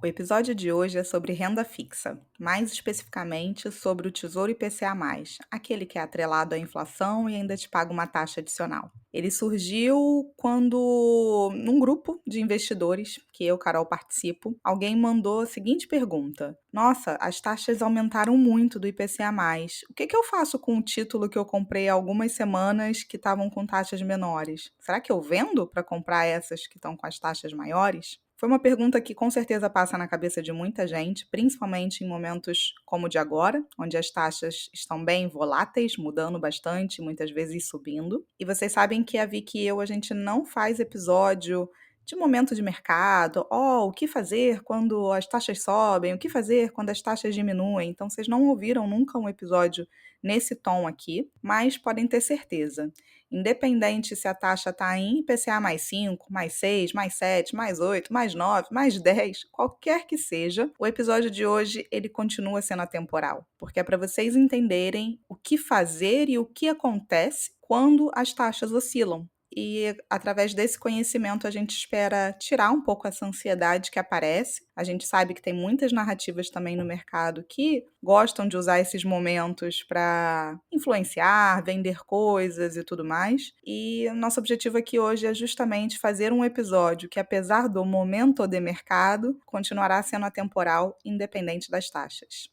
O episódio de hoje é sobre renda fixa, mais especificamente sobre o Tesouro IPCA+, aquele que é atrelado à inflação e ainda te paga uma taxa adicional. Ele surgiu quando, num grupo de investidores, que eu, Carol, participo, alguém mandou a seguinte pergunta: Nossa, as taxas aumentaram muito do IPCA+. O que eu faço com o título que eu comprei há algumas semanas que estavam com taxas menores? Será que eu vendo para comprar essas que estão com as taxas maiores? Foi uma pergunta que com certeza passa na cabeça de muita gente, principalmente em momentos como o de agora, onde as taxas estão bem voláteis, mudando bastante, muitas vezes subindo. E vocês sabem que a Vicky e eu, a gente não faz episódio de momento de mercado, o que fazer quando as taxas sobem, o que fazer quando as taxas diminuem. Então, vocês não ouviram nunca um episódio nesse tom aqui, mas podem ter certeza. Independente se a taxa está em IPCA mais 5, mais 6, mais 7, mais 8, mais 9, mais 10, qualquer que seja, o episódio de hoje ele continua sendo atemporal, porque é para vocês entenderem o que fazer e o que acontece quando as taxas oscilam. E através desse conhecimento a gente espera tirar um pouco essa ansiedade que aparece. A gente sabe que tem muitas narrativas também no mercado que gostam de usar esses momentos para influenciar, vender coisas e tudo mais. E o nosso objetivo aqui hoje é justamente fazer um episódio que, apesar do momento de mercado, continuará sendo atemporal, independente das taxas.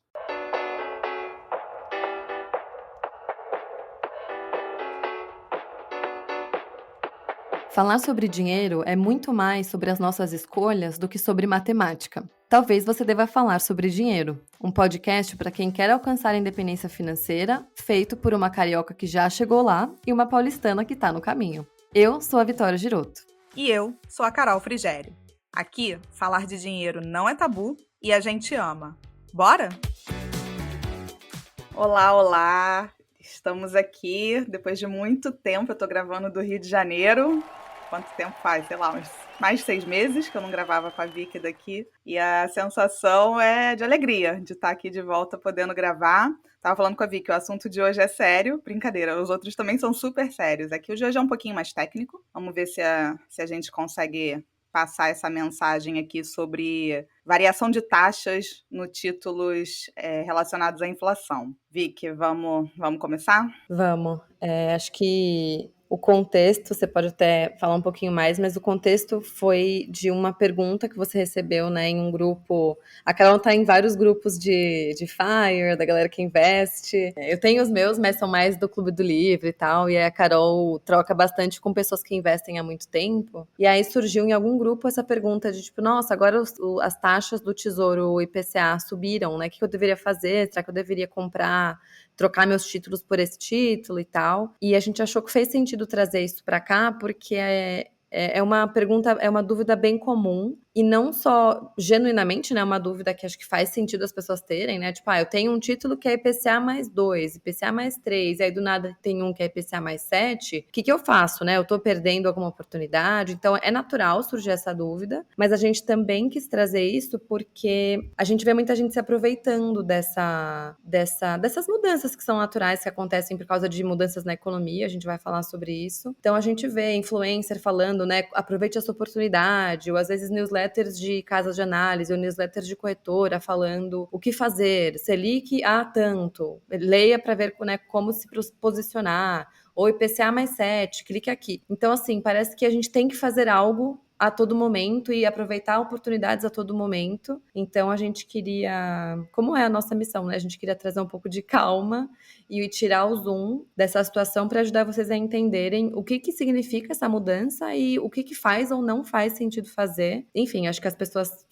Falar sobre dinheiro é muito mais sobre as nossas escolhas do que sobre matemática. Talvez você deva falar sobre dinheiro, um podcast para quem quer alcançar a independência financeira, feito por uma carioca que já chegou lá e uma paulistana que está no caminho. Eu sou a Vitória Giroto. E eu sou a Carol Frigério. Aqui, falar de dinheiro não é tabu e a gente ama. Bora? Olá, olá! Estamos aqui depois de muito tempo. Eu tô gravando do Rio de Janeiro. Quanto tempo faz? Sei lá, uns mais de 6 meses que eu não gravava com a Vicky daqui. E a sensação é de alegria de estar aqui de volta podendo gravar. Tava falando com a Vicky, o assunto de hoje é sério. Brincadeira, os outros também são super sérios. Aqui o de hoje é um pouquinho mais técnico. Vamos ver se a gente consegue passar essa mensagem aqui sobre variação de taxas no títulos relacionados à inflação. Vicky, vamos começar? Vamos. Acho que o contexto, você pode até falar um pouquinho mais, mas o contexto foi de uma pergunta que você recebeu, né, em um grupo. A Carol tá em vários grupos de FIRE, da galera que investe. Eu tenho os meus, mas são mais do Clube do Livro e tal, e a Carol troca bastante com pessoas que investem há muito tempo. E aí surgiu em algum grupo essa pergunta de tipo, nossa, agora as taxas do Tesouro IPCA subiram, né? O que eu deveria fazer? Será que eu deveria comprar, trocar meus títulos por esse título e tal? E a gente achou que fez sentido trazer isso para cá, porque é uma pergunta, é uma dúvida bem comum, e não só genuinamente, né, uma dúvida que acho que faz sentido as pessoas terem, né, tipo, eu tenho um título que é IPCA mais 2, IPCA mais 3, e aí do nada tem um que é IPCA mais 7, o que eu faço, né, eu tô perdendo alguma oportunidade? Então é natural surgir essa dúvida, mas a gente também quis trazer isso porque a gente vê muita gente se aproveitando dessas mudanças que são naturais, que acontecem por causa de mudanças na economia, a gente vai falar sobre isso. Então a gente vê influencer falando, né, aproveite essa oportunidade, ou às vezes newsletters de casas de análise, ou newsletters de corretora falando o que fazer, Selic a tanto, leia para ver, né, como se posicionar, ou IPCA mais 7, clique aqui. Então, assim, parece que a gente tem que fazer algo a todo momento e aproveitar oportunidades a todo momento. Então a gente queria, como é a nossa missão, né? A gente queria trazer um pouco de calma e tirar o zoom dessa situação para ajudar vocês a entenderem o que significa essa mudança e o que faz ou não faz sentido fazer. Enfim, acho que as pessoas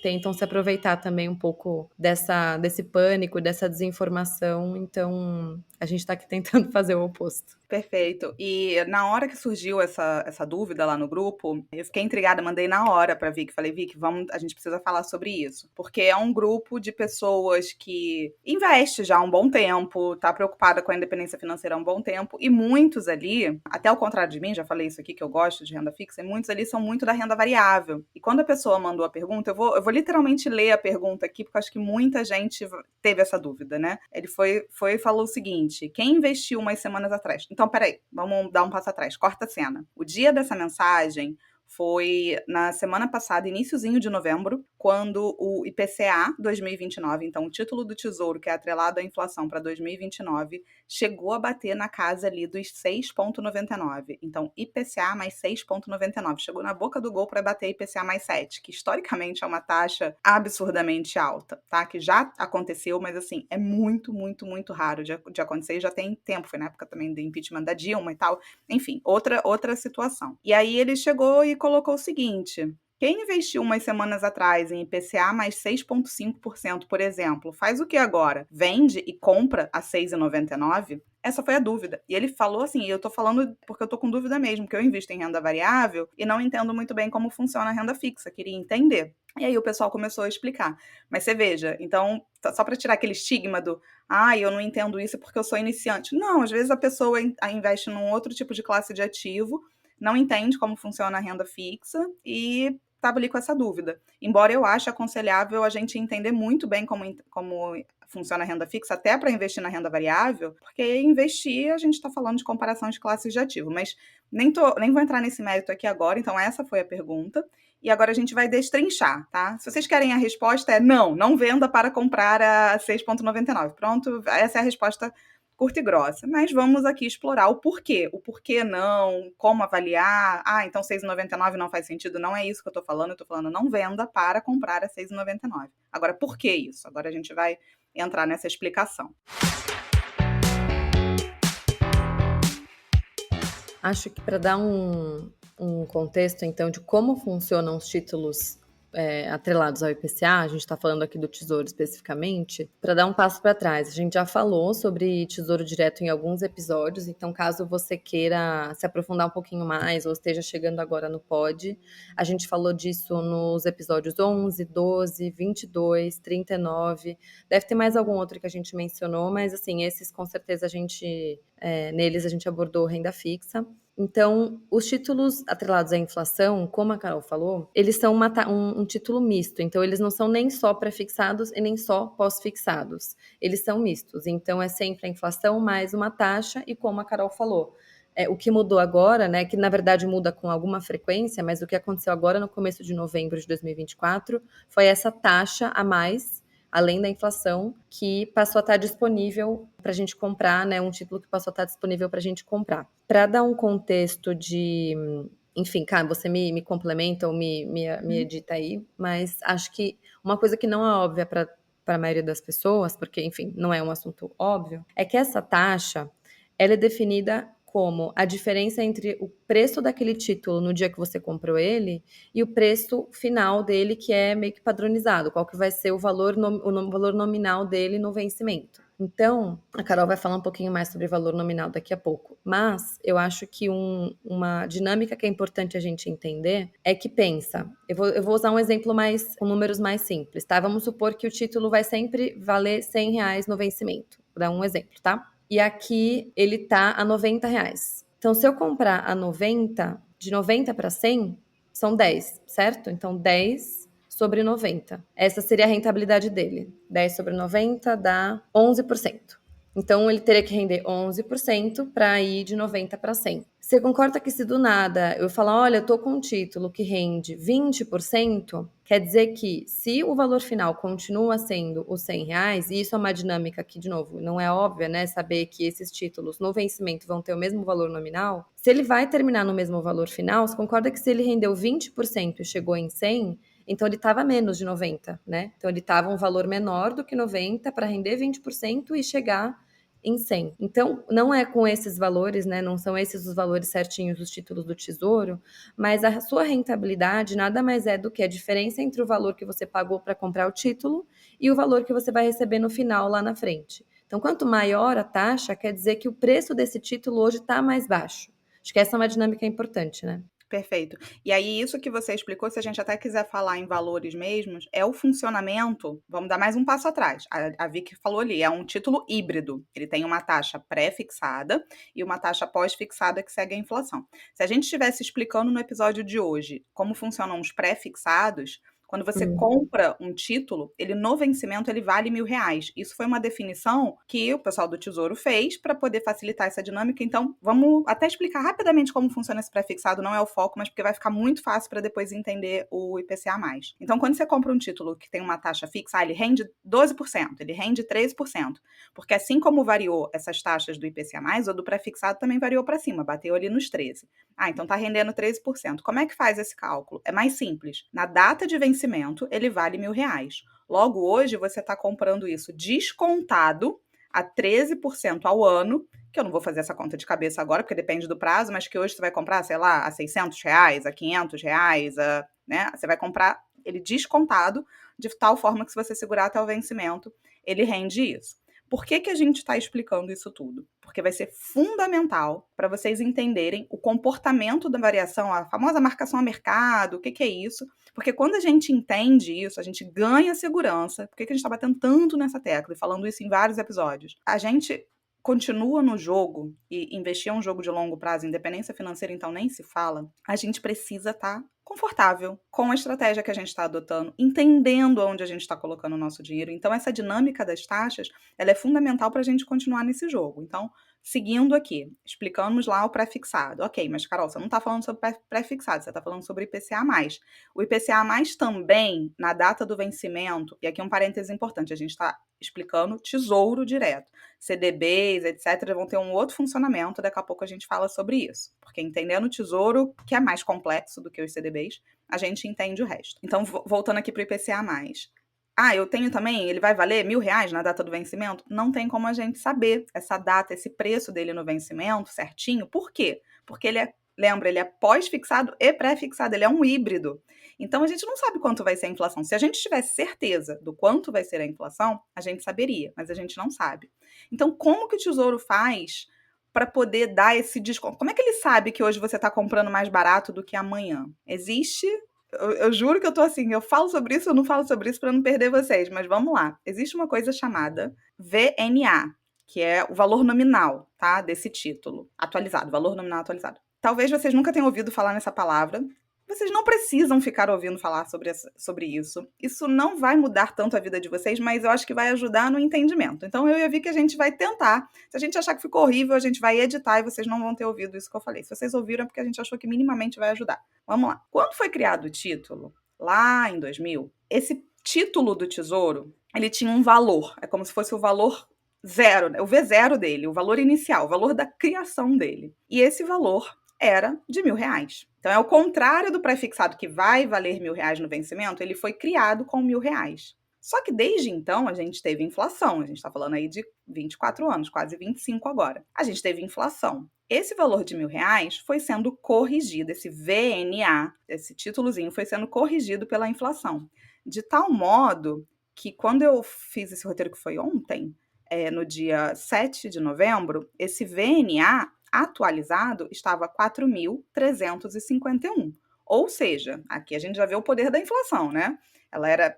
tentam se aproveitar também um pouco desse pânico, dessa desinformação. Então a gente está aqui tentando fazer o oposto. Perfeito. E na hora que surgiu essa dúvida lá no grupo, eu fiquei intrigada, mandei na hora pra Vicky. Falei, Vicky, a gente precisa falar sobre isso. Porque é um grupo de pessoas que investe já há um bom tempo, tá preocupada com a independência financeira há um bom tempo, e muitos ali, até ao contrário de mim, já falei isso aqui, que eu gosto de renda fixa, e muitos ali são muito da renda variável. E quando a pessoa mandou a pergunta, eu vou literalmente ler a pergunta aqui, porque eu acho que muita gente teve essa dúvida, né? Ele foi e falou o seguinte: quem investiu umas semanas atrás? Então, peraí, vamos dar um passo atrás. Corta a cena. O dia dessa mensagem foi na semana passada, iniciozinho de novembro, quando o IPCA 2029, então o título do Tesouro, que é atrelado à inflação para 2029, chegou a bater na casa ali dos 6,99. Então, IPCA mais 6,99. Chegou na boca do gol para bater IPCA mais 7, que historicamente é uma taxa absurdamente alta, tá? Que já aconteceu, mas assim, é muito, muito, muito raro de acontecer e já tem tempo. Foi na época também do impeachment da Dilma e tal. Enfim, outra situação. E aí ele chegou e colocou o seguinte: quem investiu umas semanas atrás em IPCA mais 6,5%, por exemplo, faz o que agora? Vende e compra a 6,99? Essa foi a dúvida. E ele falou assim, e eu tô falando porque eu tô com dúvida mesmo, que eu invisto em renda variável e não entendo muito bem como funciona a renda fixa, queria entender. E aí o pessoal começou a explicar. Mas você veja, então, só para tirar aquele estigma do eu não entendo isso porque eu sou iniciante. Não, às vezes a pessoa investe num outro tipo de classe de ativo, não entende como funciona a renda fixa e estava ali com essa dúvida. Embora eu ache aconselhável a gente entender muito bem como funciona a renda fixa, até para investir na renda variável, porque investir a gente está falando de comparação de classes de ativo, mas nem vou entrar nesse mérito aqui agora, então essa foi a pergunta. E agora a gente vai destrinchar, tá? Se vocês querem a resposta é não venda para comprar a 6,99. Pronto, essa é a resposta curta e grossa. Mas vamos aqui explorar o porquê não, como avaliar. Então 6,99 não faz sentido, não é isso que eu tô falando não venda para comprar a 6,99. Agora, por que isso? Agora a gente vai entrar nessa explicação. Acho que para dar um contexto, então, de como funcionam os títulos atrelados ao IPCA, a gente está falando aqui do Tesouro especificamente, para dar um passo para trás. A gente já falou sobre Tesouro Direto em alguns episódios, então caso você queira se aprofundar um pouquinho mais ou esteja chegando agora no pod, a gente falou disso nos episódios 11, 12, 22, 39, deve ter mais algum outro que a gente mencionou, mas assim, esses com certeza neles a gente abordou renda fixa. Então, os títulos atrelados à inflação, como a Carol falou, eles são um título misto. Então, eles não são nem só pré-fixados e nem só pós-fixados. Eles são mistos. Então, é sempre a inflação mais uma taxa e como a Carol falou, o que mudou agora, né, que na verdade muda com alguma frequência, mas o que aconteceu agora no começo de novembro de 2024 foi essa taxa a mais, além da inflação, que passou a estar disponível para a gente comprar, né? Um título que passou a estar disponível para a gente comprar. Para dar um contexto de... Enfim, cara, você me complementa ou me edita aí, mas acho que uma coisa que não é óbvia para a maioria das pessoas, porque, enfim, não é um assunto óbvio, é que essa taxa, ela é definida como a diferença entre o preço daquele título no dia que você comprou ele e o preço final dele, que é meio que padronizado, qual que vai ser o valor nominal dele no vencimento. Então, a Carol vai falar um pouquinho mais sobre valor nominal daqui a pouco, mas eu acho que uma dinâmica que é importante a gente entender é que pensa, eu vou usar um exemplo com números mais simples, tá? Vamos supor que o título vai sempre valer R$100 no vencimento, vou dar um exemplo, tá? E aqui ele tá a R$90. Então, se eu comprar a 90, de 90 para 100, são 10, certo? Então, 10 sobre 90. Essa seria a rentabilidade dele. 10 sobre 90 dá 11%. Então, ele teria que render 11% para ir de 90 para 100. Você concorda que se do nada eu falar, olha, eu tô com um título que rende 20%, quer dizer que se o valor final continua sendo os R$100, e isso é uma dinâmica que, de novo, não é óbvia, né? Saber que esses títulos no vencimento vão ter o mesmo valor nominal. Se ele vai terminar no mesmo valor final, você concorda que se ele rendeu 20% e chegou em 100, então ele estava menos de 90, né? Então ele estava um valor menor do que 90 para render 20% e chegar em 100. Então, não é com esses valores, né? Não são esses os valores certinhos dos títulos do Tesouro, mas a sua rentabilidade nada mais é do que a diferença entre o valor que você pagou para comprar o título e o valor que você vai receber no final lá na frente. Então, quanto maior a taxa, quer dizer que o preço desse título hoje está mais baixo. Acho que essa é uma dinâmica importante, né? Perfeito. E aí, isso que você explicou, se a gente até quiser falar em valores mesmos, é o funcionamento. Vamos dar mais um passo atrás. A Vicky falou ali, é um título híbrido. Ele tem uma taxa pré-fixada e uma taxa pós-fixada que segue a inflação. Se a gente estivesse explicando no episódio de hoje como funcionam os pré-fixados, Quando você compra um título, ele no vencimento ele vale R$ 1.000. Isso foi uma definição que o pessoal do Tesouro fez para poder facilitar essa dinâmica. Então, vamos até explicar rapidamente como funciona esse pré-fixado, não é o foco, mas porque vai ficar muito fácil para depois entender o IPCA+. Então, quando você compra um título que tem uma taxa fixa, ele rende 12%, ele rende 13%, porque assim como variou essas taxas do IPCA+, o do pré-fixado também variou para cima, bateu ali nos 13%. Então tá rendendo 13%. Como é que faz esse cálculo? É mais simples. Na data de vencimento, ele vale R$ 1.000. Logo, hoje, você está comprando isso descontado a 13% ao ano, que eu não vou fazer essa conta de cabeça agora, porque depende do prazo, mas que hoje você vai comprar, sei lá, a R$ 600, a R$ 500, né? Você vai comprar ele descontado, de tal forma que se você segurar até o vencimento, ele rende isso. Por que a gente está explicando isso tudo? Porque vai ser fundamental para vocês entenderem o comportamento da variação, a famosa marcação a mercado, o que é isso. Porque quando a gente entende isso, a gente ganha segurança. Por que a gente está batendo tanto nessa tecla e falando isso em vários episódios? A gente continua no jogo, e investir é um jogo de longo prazo, independência financeira então nem se fala, a gente precisa estar confortável com a estratégia que a gente está adotando, entendendo onde a gente está colocando o nosso dinheiro. Então, essa dinâmica das taxas, ela é fundamental para a gente continuar nesse jogo. Então, seguindo aqui, explicamos lá o pré-fixado. Ok, mas Carol, você não está falando sobre pré-fixado, você está falando sobre IPCA+. O IPCA+, também, na data do vencimento, e aqui um parêntese importante, a gente está explicando tesouro direto. CDBs, etc., vão ter um outro funcionamento, daqui a pouco a gente fala sobre isso. Porque entendendo o tesouro, que é mais complexo do que os CDBs, a gente entende o resto. Então, voltando aqui para o IPCA+. Eu tenho também, ele vai valer R$ 1.000 na data do vencimento? Não tem como a gente saber essa data, esse preço dele no vencimento certinho. Por quê? Porque ele é, lembra, ele é pós-fixado e pré-fixado, ele é um híbrido. Então, a gente não sabe quanto vai ser a inflação. Se a gente tivesse certeza do quanto vai ser a inflação, a gente saberia, mas a gente não sabe. Então, como que o Tesouro faz para poder dar esse desconto? Como é que ele sabe que hoje você está comprando mais barato do que amanhã? Existe... Eu juro que eu tô assim, eu falo sobre isso, eu não falo sobre isso para não perder vocês, mas vamos lá. Existe uma coisa chamada VNA, que é o valor nominal, tá? Desse título atualizado, valor nominal atualizado. Talvez vocês nunca tenham ouvido falar nessa palavra. Vocês não precisam ficar ouvindo falar sobre isso. Isso não vai mudar tanto a vida de vocês, mas eu acho que vai ajudar no entendimento. Então, eu e a Vicky, a gente vai tentar. Se a gente achar que ficou horrível, a gente vai editar e vocês não vão ter ouvido isso que eu falei. Se vocês ouviram, é porque a gente achou que minimamente vai ajudar. Vamos lá. Quando foi criado o título, lá em 2000, esse título do Tesouro, ele tinha um valor. É como se fosse o valor zero, o V0 dele, o valor inicial, o valor da criação dele. E esse valor era de R$ 1.000. Então, é o contrário do pré-fixado, que vai valer R$ 1.000 no vencimento, ele foi criado com R$ 1.000. Só que desde então a gente teve inflação, a gente está falando aí de 24 anos, quase 25 agora. A gente teve inflação. Esse valor de R$ 1.000 foi sendo corrigido, esse VNA, esse títulozinho, foi sendo corrigido pela inflação. De tal modo que quando eu fiz esse roteiro, que foi ontem, no dia 7 de novembro, esse VNA atualizado estava 4.351. Ou seja, aqui a gente já vê o poder da inflação, né?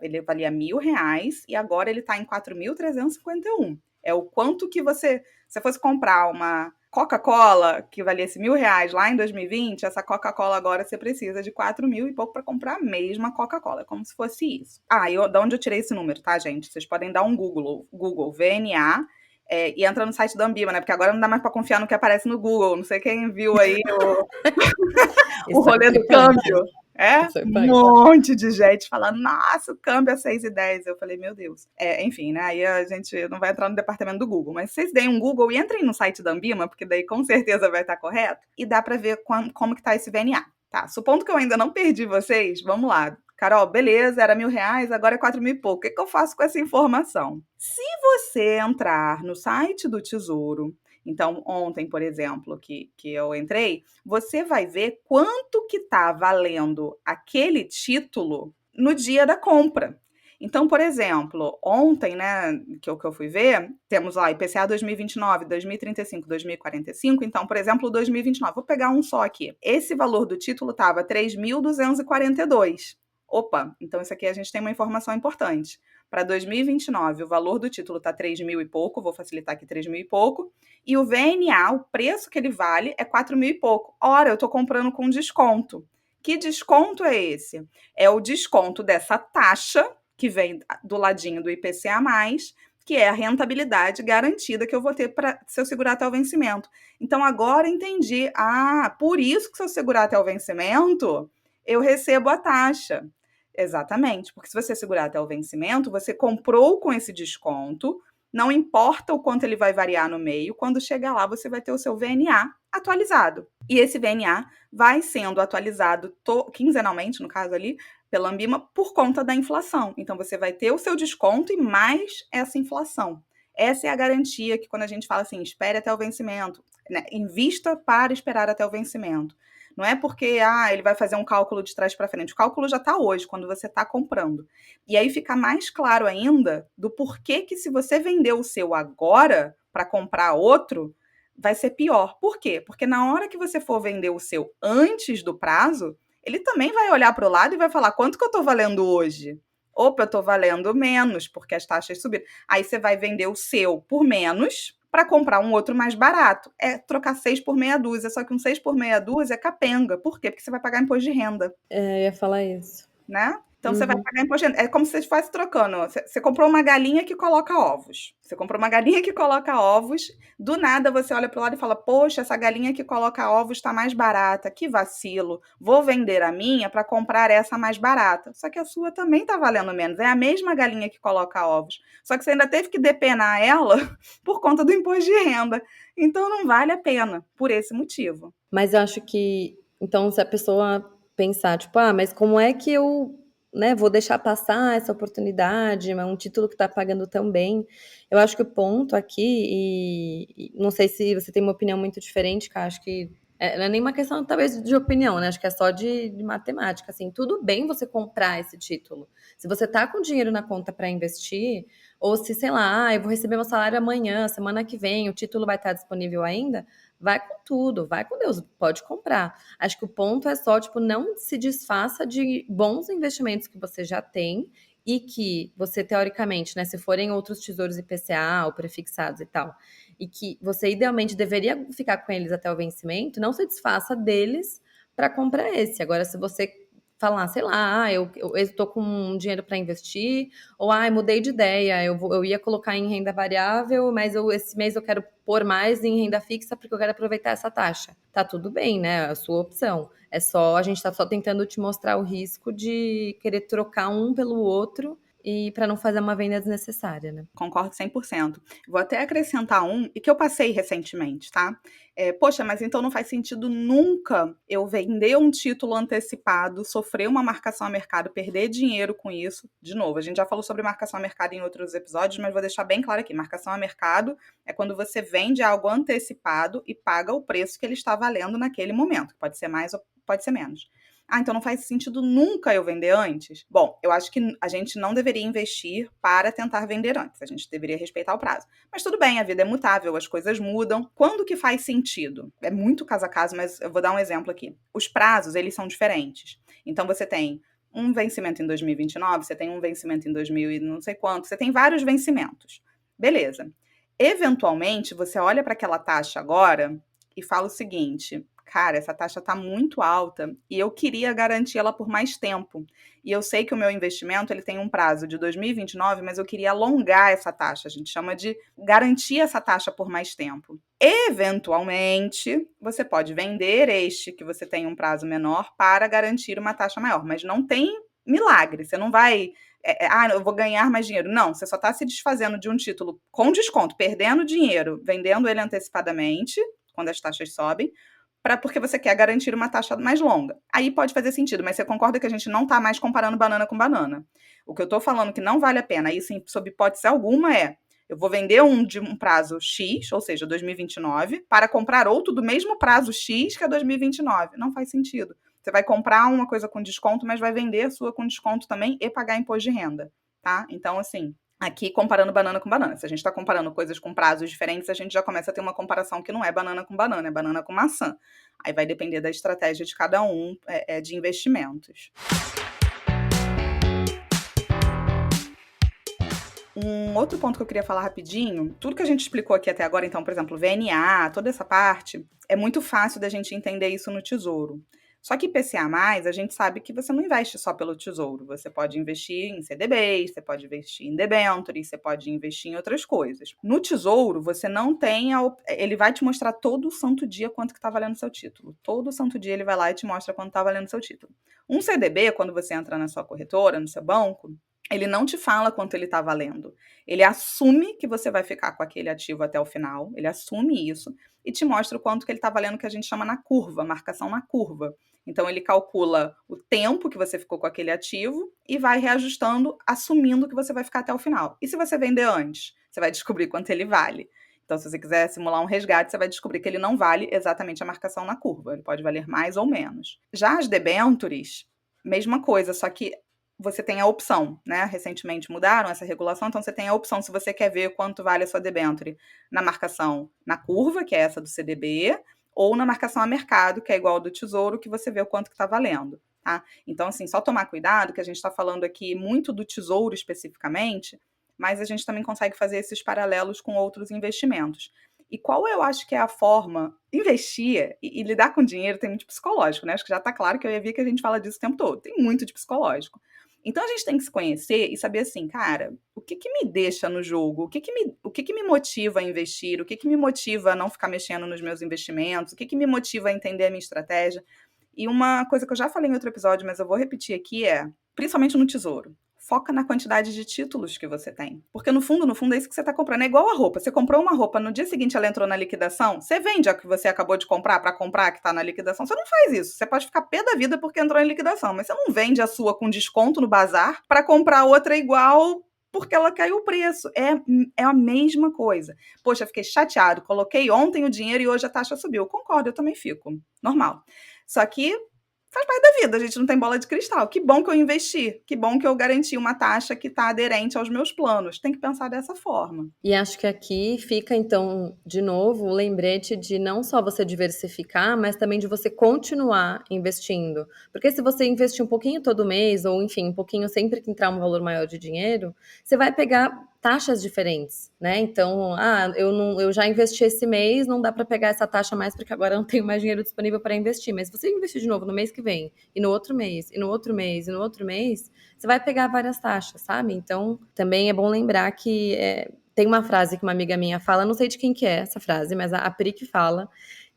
Ele valia R$ 1.000 e agora ele está em 4.351. É o quanto que se fosse comprar uma Coca-Cola que valia R$ 1.000 lá em 2020, essa Coca-Cola agora você precisa de 4.000 e pouco para comprar a mesma Coca-Cola. É como se fosse isso. De onde eu tirei esse número, tá, gente? Vocês podem dar um Google VNA, e entra no site da Ambima, né? Porque agora não dá mais para confiar no que aparece no Google. Não sei quem viu aí o rolê do câmbio. Um monte de gente falando, nossa, o câmbio é 6,10. Eu falei, meu Deus. Enfim, né? Aí a gente não vai entrar no departamento do Google. Mas vocês deem um Google e entrem no site da Ambima, porque daí com certeza vai estar correto. E dá para ver como que tá esse VNA. Tá, supondo que eu ainda não perdi vocês, vamos lá. Carol, beleza, era R$ 1.000, agora é 4.000 e pouco. O que eu faço com essa informação? Se você entrar no site do Tesouro, então ontem, por exemplo, que eu entrei, você vai ver quanto que está valendo aquele título no dia da compra. Então, por exemplo, ontem, né, que eu fui ver, temos lá IPCA 2029, 2035, 2045. Então, por exemplo, 2029. Vou pegar um só aqui. Esse valor do título estava 3.242. Opa, então isso aqui a gente tem uma informação importante. Para 2029, o valor do título está 3.000 e pouco, vou facilitar aqui 3.000 e pouco, e o VNA, o preço que ele vale, é 4.000 e pouco. Ora, eu estou comprando com desconto. Que desconto é esse? É o desconto dessa taxa que vem do ladinho do IPCA+, que é a rentabilidade garantida que eu vou ter se eu segurar até o vencimento. Então, agora entendi. Ah, por isso que se eu segurar até o vencimento, eu recebo a taxa. Exatamente, porque se você segurar até o vencimento, você comprou com esse desconto, não importa o quanto ele vai variar no meio, quando chegar lá você vai ter o seu VNA atualizado. E esse VNA vai sendo atualizado quinzenalmente, no caso ali, pela Ambima, por conta da inflação. Então você vai ter o seu desconto e mais essa inflação. Essa é a garantia que quando a gente fala assim, espere até o vencimento, né? Invista para esperar até o vencimento. Não é porque ele vai fazer um cálculo de trás para frente. O cálculo já está hoje, quando você está comprando. E aí fica mais claro ainda do porquê que se você vender o seu agora para comprar outro, vai ser pior. Por quê? Porque na hora que você for vender o seu antes do prazo, ele também vai olhar para o lado e vai falar, quanto que eu estou valendo hoje? Opa, eu estou valendo menos, porque as taxas subiram. Aí você vai vender o seu por menos para comprar um outro mais barato. É trocar 6 por meia dúzia, só que um 6 por meia dúzia é capenga. Por quê? Porque você vai pagar imposto de renda, Eu ia falar isso. né? Então você vai Uhum. pagar imposto de renda. É como se você estivesse trocando. Você comprou uma galinha que coloca ovos. Você comprou uma galinha que coloca ovos. Do nada você olha para o lado e fala: poxa, essa galinha que coloca ovos está mais barata. Que vacilo. Vou vender a minha para comprar essa mais barata. Só que a sua também está valendo menos. É a mesma galinha que coloca ovos. Só que você ainda teve que depenar ela por conta do imposto de renda. Então não vale a pena por esse motivo. Mas eu acho que, então, se a pessoa pensar, tipo, mas como é que eu, né, vou deixar passar essa oportunidade, é um título que está pagando tão bem. Eu acho que o ponto aqui, e não sei se você tem uma opinião muito diferente, que eu acho que não é nem uma questão, talvez, de opinião, né? Acho que é só de matemática, assim. Tudo bem você comprar esse título. Se você tá com dinheiro na conta para investir, ou se, sei lá, eu vou receber meu salário amanhã, semana que vem, o título vai estar disponível ainda, vai com tudo, vai com Deus, pode comprar. Acho que o ponto é só, tipo, não se desfaça de bons investimentos que você já tem e que você, teoricamente, né, se forem outros tesouros IPCA ou prefixados e tal, e que você idealmente deveria ficar com eles até o vencimento, não se desfaça deles para comprar esse. Agora, se você falar, sei lá, eu estou com um dinheiro para investir, ou mudei de ideia, eu ia colocar em renda variável, mas esse mês eu quero pôr mais em renda fixa porque eu quero aproveitar essa taxa. Tá tudo bem, né? É a sua opção. É só, a gente tá só tentando te mostrar o risco de querer trocar um pelo outro e para não fazer uma venda desnecessária, né? Concordo 100%. Vou até acrescentar um, e que eu passei recentemente, tá? Poxa, mas então não faz sentido nunca eu vender um título antecipado, sofrer uma marcação a mercado, perder dinheiro com isso. De novo, a gente já falou sobre marcação a mercado em outros episódios, mas vou deixar bem claro aqui. Marcação a mercado é quando você vende algo antecipado e paga o preço que ele está valendo naquele momento. Pode ser mais ou pode ser menos. Então não faz sentido nunca eu vender antes? Bom, eu acho que a gente não deveria investir para tentar vender antes. A gente deveria respeitar o prazo. Mas tudo bem, a vida é mutável, as coisas mudam. Quando que faz sentido? É muito caso a caso, mas eu vou dar um exemplo aqui. Os prazos, eles são diferentes. Então você tem um vencimento em 2029, você tem um vencimento em 2000 e não sei quanto, você tem vários vencimentos. Beleza. Eventualmente, você olha para aquela taxa agora e fala o seguinte: cara, essa taxa está muito alta e eu queria garantir ela por mais tempo. E eu sei que o meu investimento ele tem um prazo de 2029, mas eu queria alongar essa taxa. A gente chama de garantir essa taxa por mais tempo. Eventualmente, você pode vender este que você tem um prazo menor para garantir uma taxa maior, mas não tem milagre. Você não vai eu vou ganhar mais dinheiro. Não, você só está se desfazendo de um título com desconto, perdendo dinheiro, vendendo ele antecipadamente, quando as taxas sobem, porque você quer garantir uma taxa mais longa. Aí pode fazer sentido, mas você concorda que a gente não está mais comparando banana com banana. O que eu estou falando que não vale a pena, isso sob hipótese alguma, eu vou vender um de um prazo X, ou seja, 2029, para comprar outro do mesmo prazo X que é 2029. Não faz sentido. Você vai comprar uma coisa com desconto, mas vai vender a sua com desconto também e pagar imposto de renda, tá? Então, assim, aqui comparando banana com banana. Se a gente está comparando coisas com prazos diferentes, a gente já começa a ter uma comparação que não é banana com banana, é banana com maçã. Aí vai depender da estratégia de cada um de investimentos. Um outro ponto que eu queria falar rapidinho, tudo que a gente explicou aqui até agora, então, por exemplo, VNA, toda essa parte, é muito fácil da gente entender isso no Tesouro. Só que IPCA+, a gente sabe que você não investe só pelo Tesouro, você pode investir em CDBs, você pode investir em debentures, você pode investir em outras coisas. No Tesouro, você não tem ele vai te mostrar todo santo dia quanto que está valendo o seu título. Todo santo dia ele vai lá e te mostra quanto está valendo o seu título. Um CDB, quando você entra na sua corretora, no seu banco, ele não te fala quanto ele está valendo. Ele assume que você vai ficar com aquele ativo até o final, ele assume isso e te mostra o quanto que ele está valendo, que a gente chama na curva, marcação na curva. Então, ele calcula o tempo que você ficou com aquele ativo e vai reajustando, assumindo que você vai ficar até o final. E se você vender antes, você vai descobrir quanto ele vale. Então, se você quiser simular um resgate, você vai descobrir que ele não vale exatamente a marcação na curva. Ele pode valer mais ou menos. Já as debentures, mesma coisa, só que você tem a opção, né? Recentemente mudaram essa regulação, então você tem a opção, se você quer ver quanto vale a sua debenture na marcação na curva, que é essa do CDB, ou na marcação a mercado, que é igual ao do Tesouro, que você vê o quanto que está valendo, tá? Então, assim, só tomar cuidado, que a gente está falando aqui muito do Tesouro especificamente, mas a gente também consegue fazer esses paralelos com outros investimentos. E qual eu acho que é a forma, investir e lidar com dinheiro tem muito psicológico, né? Acho que já está claro que eu ia ver que a gente fala disso o tempo todo, tem muito de psicológico. Então a gente tem que se conhecer e saber assim, cara, o que me deixa no jogo? O que me motiva a investir? O que me motiva a não ficar mexendo nos meus investimentos? O que me motiva a entender a minha estratégia? E uma coisa que eu já falei em outro episódio, mas eu vou repetir aqui principalmente no Tesouro, foca na quantidade de títulos que você tem. Porque no fundo, é isso que você está comprando. É igual a roupa. Você comprou uma roupa, no dia seguinte ela entrou na liquidação, você vende a que você acabou de comprar para comprar a que está na liquidação. Você não faz isso. Você pode ficar pé da vida porque entrou em liquidação, mas você não vende a sua com desconto no bazar para comprar outra igual porque ela caiu o preço. É a mesma coisa. Poxa, fiquei chateado. Coloquei ontem o dinheiro e hoje a taxa subiu. Concordo, eu também fico. Normal. Só que faz parte da vida, a gente não tem bola de cristal. Que bom que eu investi, que bom que eu garanti uma taxa que está aderente aos meus planos. Tem que pensar dessa forma. E acho que aqui fica, então, de novo, o lembrete de não só você diversificar, mas também de você continuar investindo. Porque se você investir um pouquinho todo mês, ou enfim, um pouquinho sempre que entrar um valor maior de dinheiro, você vai pegar taxas diferentes, né? Então, eu já investi esse mês, não dá para pegar essa taxa mais porque agora eu não tenho mais dinheiro disponível para investir. Mas se você investir de novo no mês que vem, e no outro mês, e no outro mês, e no outro mês, você vai pegar várias taxas, sabe? Então, também é bom lembrar que tem uma frase que uma amiga minha fala, não sei de quem que é essa frase, mas a Pri que fala,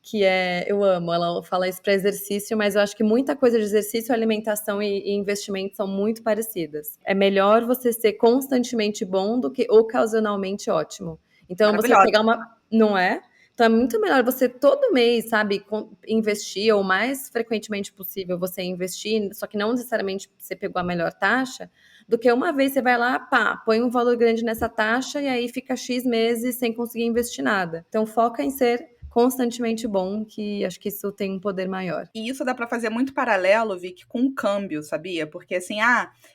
que eu amo, ela fala isso para exercício, mas eu acho que muita coisa de exercício, alimentação e investimento são muito parecidas. É melhor você ser constantemente bom do que ocasionalmente ótimo. Então, você Maravilhosa. pegar não é? Então, é muito melhor você todo mês, sabe, investir, ou o mais frequentemente possível você investir, só que não necessariamente você pegou a melhor taxa, do que uma vez você vai lá, pá, põe um valor grande nessa taxa e aí fica X meses sem conseguir investir nada. Então, foca em ser constantemente bom, que acho que isso tem um poder maior. E isso dá para fazer muito paralelo, Vic, com o câmbio, sabia? Porque assim,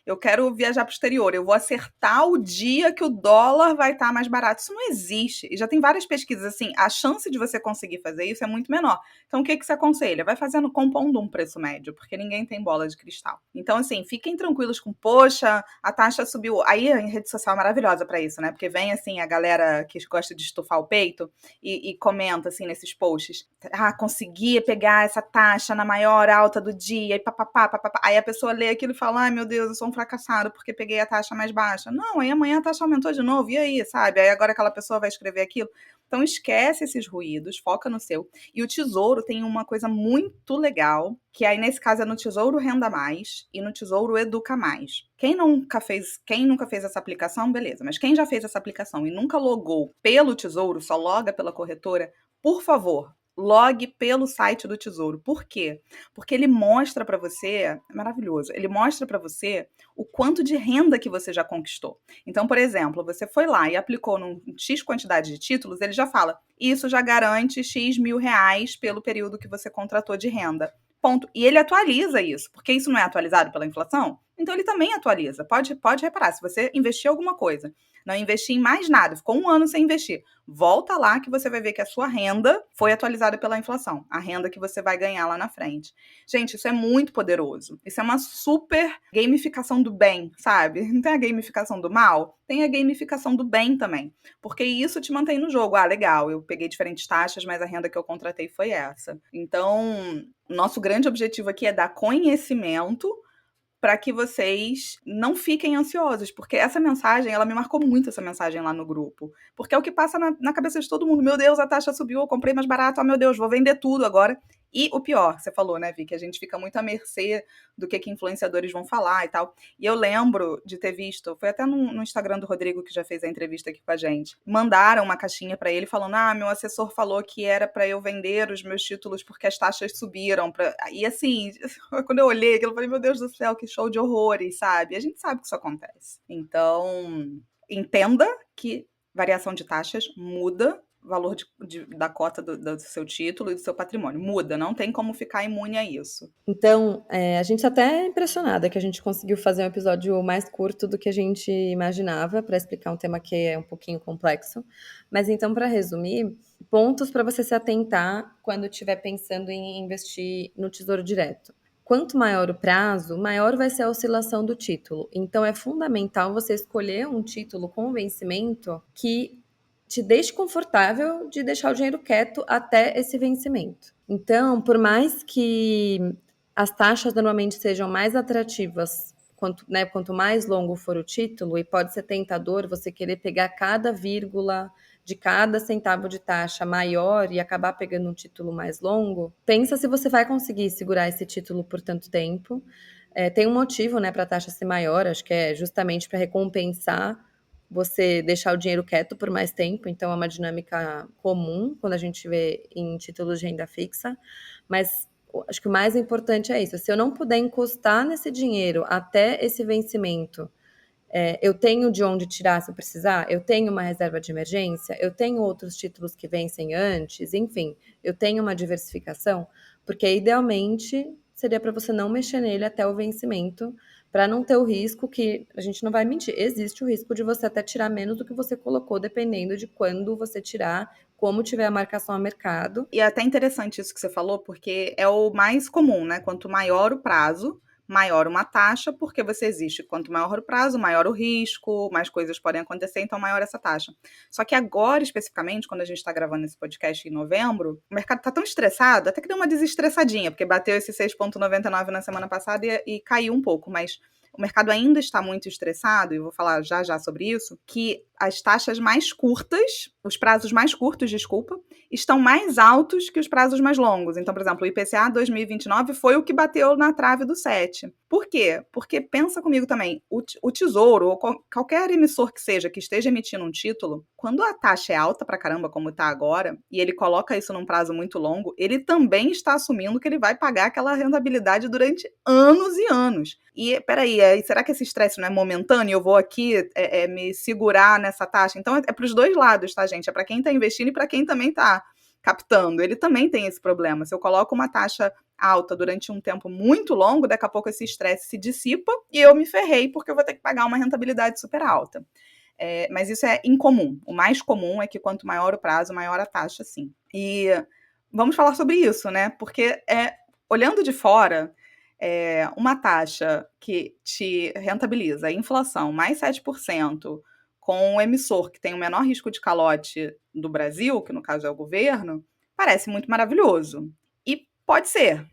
eu quero viajar para o exterior, eu vou acertar o dia que o dólar vai estar mais barato. Isso não existe. E já tem várias pesquisas assim, a chance de você conseguir fazer isso é muito menor. Então, o que você aconselha? Vai fazendo, compondo um preço médio, porque ninguém tem bola de cristal. Então, assim, fiquem tranquilos com, poxa, a taxa subiu. Aí a rede social é maravilhosa para isso, né? Porque vem assim a galera que gosta de estufar o peito e comenta assim nesses posts, consegui pegar essa taxa na maior alta do dia, e papapá, papapá. Aí a pessoa lê aquilo e fala, ai meu Deus, eu sou um fracassado porque peguei a taxa mais baixa. Não, aí amanhã a taxa aumentou de novo, e aí, sabe? Aí agora aquela pessoa vai escrever aquilo. Então esquece esses ruídos, foca no seu. E o Tesouro tem uma coisa muito legal, que aí nesse caso é no Tesouro Renda Mais e no Tesouro Educa Mais. Quem nunca fez essa aplicação, beleza. Mas quem já fez essa aplicação e nunca logou pelo Tesouro, só loga pela corretora, por favor, logue pelo site do Tesouro. Por quê? Porque ele mostra para você, é maravilhoso, ele mostra para você o quanto de renda que você já conquistou. Então, por exemplo, você foi lá e aplicou num X quantidade de títulos, ele já fala, isso já garante X mil reais pelo período que você contratou de renda. Ponto. E ele atualiza isso, porque isso não é atualizado pela inflação? Então ele também atualiza. Pode reparar, se você investir alguma coisa, não investir em mais nada, ficou um ano sem investir, volta lá que você vai ver que a sua renda foi atualizada pela inflação, a renda que você vai ganhar lá na frente. Gente, isso é muito poderoso. Isso é uma super gamificação do bem, sabe? Não tem a gamificação do mal? Tem a gamificação do bem também. Porque isso te mantém no jogo. Ah, legal, eu peguei diferentes taxas, mas a renda que eu contratei foi essa. Então, nosso grande objetivo aqui é dar conhecimento para que vocês não fiquem ansiosos, porque essa mensagem, ela me marcou muito, essa mensagem lá no grupo, porque é o que passa na cabeça de todo mundo, meu Deus, a taxa subiu, eu comprei mais barato, oh meu Deus, vou vender tudo agora, e o pior, você falou, né, Vi, que a gente fica muito à mercê do que influenciadores vão falar e tal, e eu lembro de ter visto, foi até no Instagram do Rodrigo, que já fez a entrevista aqui com a gente, mandaram uma caixinha para ele falando, meu assessor falou que era para eu vender os meus títulos porque as taxas subiram, e assim, quando eu olhei aquilo, eu falei, meu Deus do céu, que show de horrores, sabe? A gente sabe que isso acontece. Então, entenda que variação de taxas muda o valor da cota do seu título e do seu patrimônio. Muda, não tem como ficar imune a isso. Então, a gente tá até impressionada que a gente conseguiu fazer um episódio mais curto do que a gente imaginava para explicar um tema que é um pouquinho complexo. Mas então, para resumir, pontos para você se atentar quando estiver pensando em investir no Tesouro Direto. Quanto maior o prazo, maior vai ser a oscilação do título. Então, é fundamental você escolher um título com vencimento que te deixe confortável de deixar o dinheiro quieto até esse vencimento. Então, por mais que as taxas normalmente sejam mais atrativas quanto mais longo for o título, e pode ser tentador você querer pegar cada vírgula de cada centavo de taxa maior e acabar pegando um título mais longo, pensa se você vai conseguir segurar esse título por tanto tempo. Tem um motivo, né, para a taxa ser maior, acho que é justamente para recompensar você deixar o dinheiro quieto por mais tempo, então é uma dinâmica comum quando a gente vê em títulos de renda fixa, mas acho que o mais importante é isso, se eu não puder encostar nesse dinheiro até esse vencimento, eu tenho de onde tirar se eu precisar, eu tenho uma reserva de emergência, eu tenho outros títulos que vencem antes, enfim, eu tenho uma diversificação, porque idealmente seria para você não mexer nele até o vencimento, para não ter o risco que, a gente não vai mentir, existe o risco de você até tirar menos do que você colocou, dependendo de quando você tirar, como tiver a marcação a mercado. E é até interessante isso que você falou, porque é o mais comum, né? Quanto maior o prazo, maior uma taxa, porque você existe. Quanto maior o prazo, maior o risco, mais coisas podem acontecer, então maior essa taxa. Só que agora, especificamente, quando a gente está gravando esse podcast em novembro, o mercado está tão estressado, até que deu uma desestressadinha, porque bateu esse 6,99 na semana passada e caiu um pouco, mas o mercado ainda está muito estressado, e eu vou falar já sobre isso, que as taxas mais curtas, os prazos mais curtos, desculpa, estão mais altos que os prazos mais longos. Então, por exemplo, o IPCA 2029 foi o que bateu na trave do 7. Por quê? Porque pensa comigo também, o Tesouro, ou qualquer emissor que seja, que esteja emitindo um título, quando a taxa é alta pra caramba, como está agora, e ele coloca isso num prazo muito longo, ele também está assumindo que ele vai pagar aquela rentabilidade durante anos e anos. E, peraí, será que esse estresse não é momentâneo? Eu vou aqui me segurar nessa taxa? Então, é para os dois lados, tá, gente? É para quem está investindo e para quem também está captando. Ele também tem esse problema. Se eu coloco uma taxa alta durante um tempo muito longo, daqui a pouco esse estresse se dissipa e eu me ferrei porque eu vou ter que pagar uma rentabilidade super alta. Mas isso é incomum. O mais comum é que quanto maior o prazo, maior a taxa, sim. E vamos falar sobre isso, né? Porque olhando de fora, uma taxa que te rentabiliza a inflação mais 7%, com um emissor que tem o menor risco de calote do Brasil, que no caso é o governo, parece muito maravilhoso. E pode ser,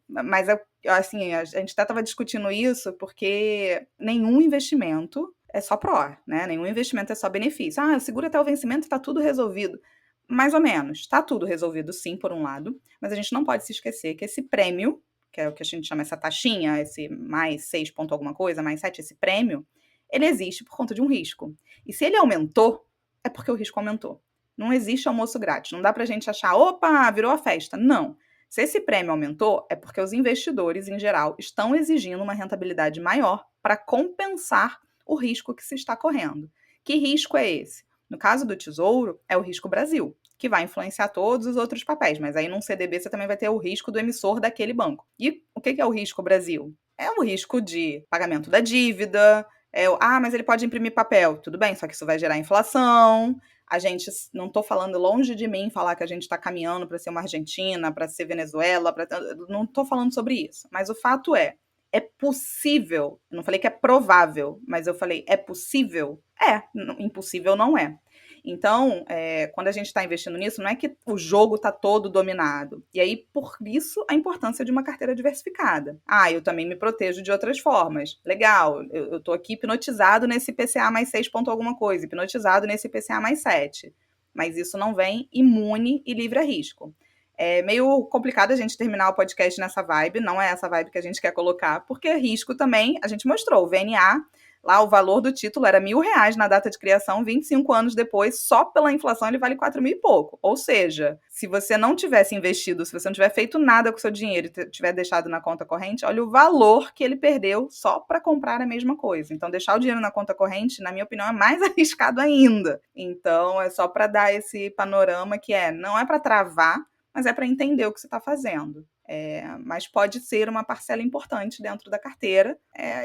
mas assim, a gente até estava discutindo isso porque nenhum investimento é só pró, né? Nenhum investimento é só benefício. Segura até o vencimento e está tudo resolvido. Mais ou menos, está tudo resolvido sim, por um lado, mas a gente não pode se esquecer que esse prêmio, que é o que a gente chama essa taxinha, esse mais 6 ponto alguma coisa, mais 7, esse prêmio, ele existe por conta de um risco. E se ele aumentou, é porque o risco aumentou. Não existe almoço grátis. Não dá pra gente achar, opa, virou a festa. Não. Se esse prêmio aumentou, é porque os investidores, em geral, estão exigindo uma rentabilidade maior para compensar o risco que se está correndo. Que risco é esse? No caso do Tesouro, é o risco Brasil, que vai influenciar todos os outros papéis, mas aí num CDB você também vai ter o risco do emissor daquele banco. E o que é o risco Brasil? É o risco de pagamento da dívida, mas ele pode imprimir papel. Tudo bem, só que isso vai gerar inflação. A gente, não estou falando longe de mim falar que a gente está caminhando para ser uma Argentina, para ser Venezuela, não estou falando sobre isso. Mas o fato é possível. Eu não falei que é provável, mas eu falei é possível? Impossível não é. Então, quando a gente está investindo nisso, não é que o jogo está todo dominado. E aí, por isso, a importância de uma carteira diversificada. Eu também me protejo de outras formas. Legal, eu estou aqui hipnotizado nesse IPCA mais 6 ponto alguma coisa, hipnotizado nesse IPCA mais 7. Mas isso não vem imune e livre a risco. É meio complicado a gente terminar o podcast nessa vibe, não é essa vibe que a gente quer colocar, porque risco também, a gente mostrou, o VNA, lá o valor do título era R$ 1.000 na data de criação, 25 anos depois, só pela inflação ele vale 4 mil e pouco. Ou seja, se você não tivesse investido, se você não tiver feito nada com o seu dinheiro e tiver deixado na conta corrente, olha o valor que ele perdeu só para comprar a mesma coisa. Então, deixar o dinheiro na conta corrente, na minha opinião, é mais arriscado ainda. Então, é só para dar esse panorama que não é para travar, mas é para entender o que você está fazendo. Mas pode ser uma parcela importante dentro da carteira,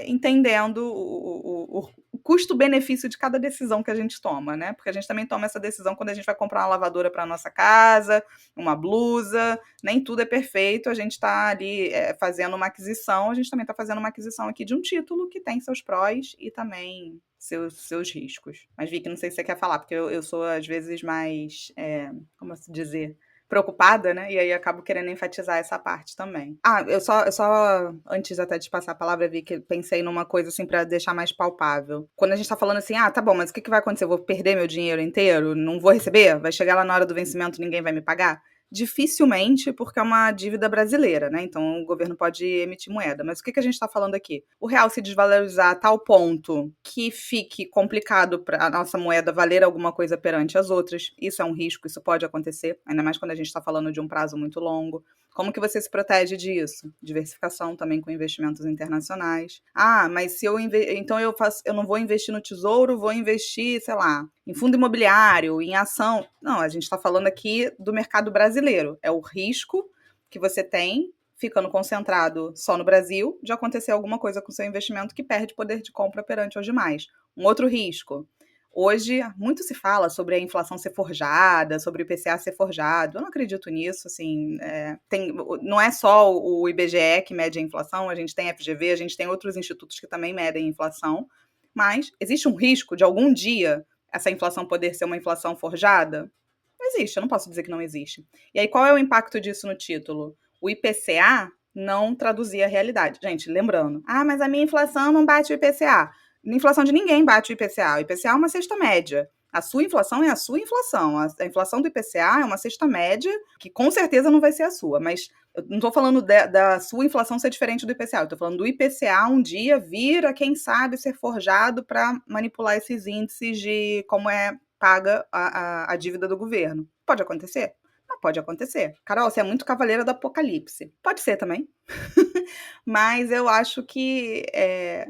entendendo o custo-benefício de cada decisão que a gente toma, né? Porque a gente também toma essa decisão quando a gente vai comprar uma lavadora para a nossa casa, uma blusa, nem tudo é perfeito, a gente está ali fazendo uma aquisição, a gente também está fazendo uma aquisição aqui de um título que tem seus prós e também seus riscos. Mas, Vicky, não sei se você quer falar, porque eu sou, às vezes, mais, como se dizer, preocupada, né? E aí acabo querendo enfatizar essa parte também. Eu só antes até de passar a palavra, vi que pensei numa coisa assim para deixar mais palpável. Quando a gente tá falando assim, tá bom, mas o que vai acontecer? Eu vou perder meu dinheiro inteiro? Não vou receber? Vai chegar lá na hora do vencimento e ninguém vai me pagar? Dificilmente, porque é uma dívida brasileira, né? Então o governo pode emitir moeda. Mas o que a gente está falando aqui? O real se desvalorizar a tal ponto que fique complicado para a nossa moeda valer alguma coisa perante as outras. Isso é um risco, isso pode acontecer, ainda mais quando a gente está falando de um prazo muito longo. Como que você se protege disso? Diversificação também com investimentos internacionais. Mas se então eu não vou investir no tesouro, vou investir, sei lá, em fundo imobiliário, em ação. Não, a gente está falando aqui do mercado brasileiro. É o risco que você tem ficando concentrado só no Brasil de acontecer alguma coisa com o seu investimento que perde poder de compra perante os demais. Um outro risco. Hoje, muito se fala sobre a inflação ser forjada, sobre o IPCA ser forjado. Eu não acredito nisso, assim, não é só o IBGE que mede a inflação, a gente tem a FGV, a gente tem outros institutos que também medem a inflação, mas existe um risco de algum dia essa inflação poder ser uma inflação forjada? Não existe, eu não posso dizer que não existe. E aí, qual é o impacto disso no título? O IPCA não traduzia a realidade. Gente, lembrando, mas a minha inflação não bate o IPCA. A inflação de ninguém bate o IPCA. O IPCA é uma cesta média. A sua inflação é a sua inflação. A inflação do IPCA é uma cesta média, que com certeza não vai ser a sua. Mas eu não estou falando da sua inflação ser diferente do IPCA. Eu estou falando do IPCA um dia vir a, quem sabe, ser forjado para manipular esses índices de como é paga a dívida do governo. Pode acontecer? Não pode acontecer. Carol, você é muito cavaleira do apocalipse. Pode ser também. Mas eu acho que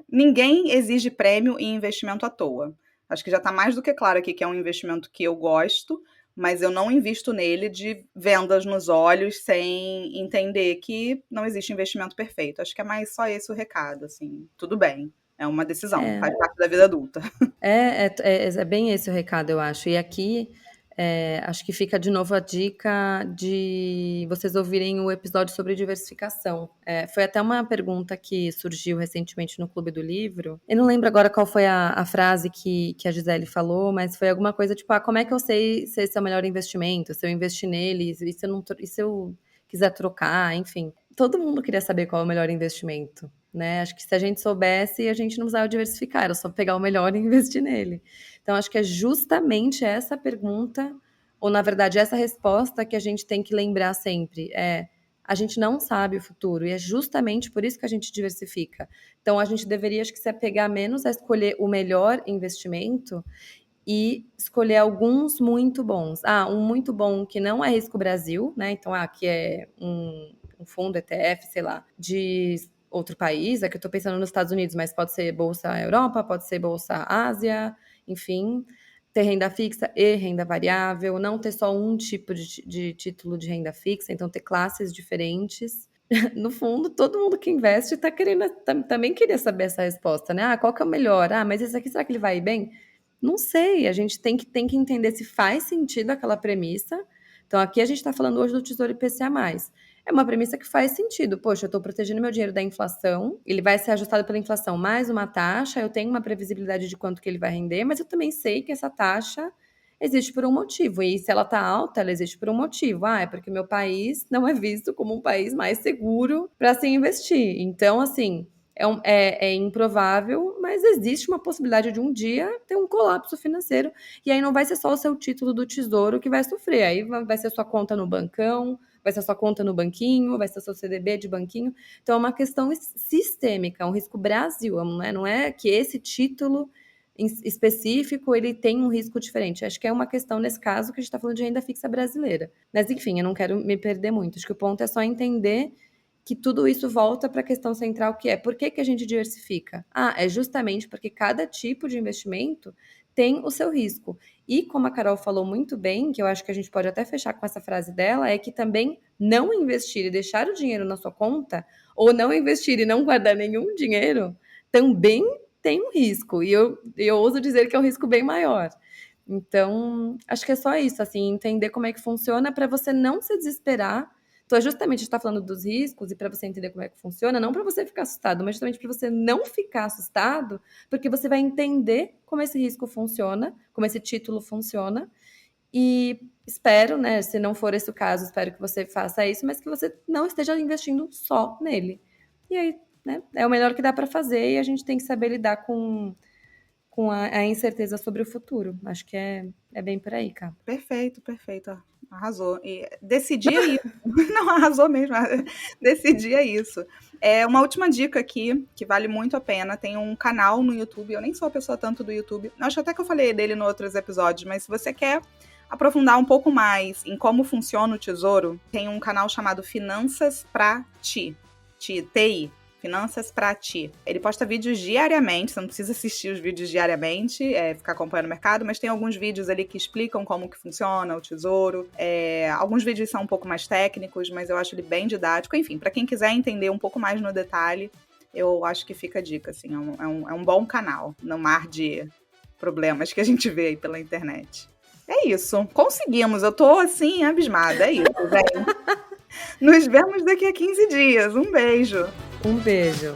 ninguém exige prêmio em investimento à toa. Acho que já está mais do que claro aqui que é um investimento que eu gosto, mas eu não invisto nele de vendas nos olhos sem entender que não existe investimento perfeito. Acho que é mais só esse o recado, assim. Tudo bem, é uma decisão, É. faz parte da vida adulta. É bem esse o recado, eu acho. E aqui, acho que fica de novo a dica de vocês ouvirem o episódio sobre diversificação. Foi até uma pergunta que surgiu recentemente no Clube do Livro. Eu não lembro agora qual foi a frase que a Gisele falou, mas foi alguma coisa tipo, como é que eu sei se esse é o melhor investimento? Se eu investir nele, e se eu quiser trocar, enfim. Todo mundo queria saber qual é o melhor investimento, né? Acho que se a gente soubesse, a gente não precisava diversificar, era só pegar o melhor e investir nele. Então, acho que é justamente essa pergunta, ou na verdade essa resposta que a gente tem que lembrar sempre. A gente não sabe o futuro, e é justamente por isso que a gente diversifica. Então, a gente deveria, acho que, se apegar menos a escolher o melhor investimento e escolher alguns muito bons. Um muito bom que não é risco Brasil, né? Então, que é um fundo ETF, sei lá, de outro país. Aqui eu estou pensando nos Estados Unidos, mas pode ser Bolsa Europa, pode ser Bolsa Ásia, enfim. Ter renda fixa e renda variável, não ter só um tipo de título de renda fixa, então ter classes diferentes. No fundo, todo mundo que investe tá querendo, também queria saber essa resposta, né? Ah, qual que é o melhor? Ah, mas esse aqui, será que ele vai ir bem? Não sei, a gente tem que entender se faz sentido aquela premissa. Então, aqui a gente está falando hoje do Tesouro IPCA+. É uma premissa que faz sentido. Poxa, eu estou protegendo meu dinheiro da inflação, ele vai ser ajustado pela inflação mais uma taxa, eu tenho uma previsibilidade de quanto que ele vai render, mas eu também sei que essa taxa existe por um motivo. E se ela está alta, ela existe por um motivo. Ah, é porque meu país não é visto como um país mais seguro para se investir. Então, assim, é improvável, mas existe uma possibilidade de um dia ter um colapso financeiro. E aí não vai ser só o seu título do tesouro que vai sofrer. Aí vai ser sua conta no bancão, vai ser sua conta no banquinho, vai ser seu CDB de banquinho. Então, é uma questão sistêmica, é um risco Brasil. Não é que esse título específico, ele tem um risco diferente. Acho que é uma questão, nesse caso, que a gente está falando de renda fixa brasileira. Mas, enfim, eu não quero me perder muito. Acho que o ponto é só entender que tudo isso volta para a questão central, que é por que a gente diversifica? Ah, é justamente porque cada tipo de investimento tem o seu risco. E como a Carol falou muito bem, que eu acho que a gente pode até fechar com essa frase dela, é que também não investir e deixar o dinheiro na sua conta, ou não investir e não guardar nenhum dinheiro, também tem um risco, e eu ouso dizer que é um risco bem maior. Então, acho que é só isso, assim, entender como é que funciona para você não se desesperar. Então, justamente a gente está falando dos riscos e para você entender como é que funciona, não para você ficar assustado, mas justamente para você não ficar assustado, porque você vai entender como esse risco funciona, como esse título funciona, e espero, né, se não for esse o caso, espero que você faça isso, mas que você não esteja investindo só nele. E aí, né, é o melhor que dá para fazer e a gente tem que saber lidar com a incerteza sobre o futuro. Acho que é bem por aí, cara. Perfeito, perfeito. Arrasou. E decidir é isso. Não, arrasou mesmo. Decidir é isso. É uma última dica aqui, que vale muito a pena. Tem um canal no YouTube, eu nem sou a pessoa tanto do YouTube. Acho até que eu falei dele em outros episódios, mas se você quer aprofundar um pouco mais em como funciona o tesouro, tem um canal chamado Finanças pra Ti. TI. Finanças pra Ti. Ele posta vídeos diariamente, você não precisa assistir os vídeos diariamente, ficar acompanhando o mercado, mas tem alguns vídeos ali que explicam como que funciona o tesouro. Alguns vídeos são um pouco mais técnicos, mas eu acho ele bem didático. Enfim, para quem quiser entender um pouco mais no detalhe, eu acho que fica a dica, assim, é um bom canal no mar de problemas que a gente vê aí pela internet. É isso, conseguimos, eu tô assim, abismada, é isso, velho. Nos vemos daqui a 15 dias, um beijo! Um beijo.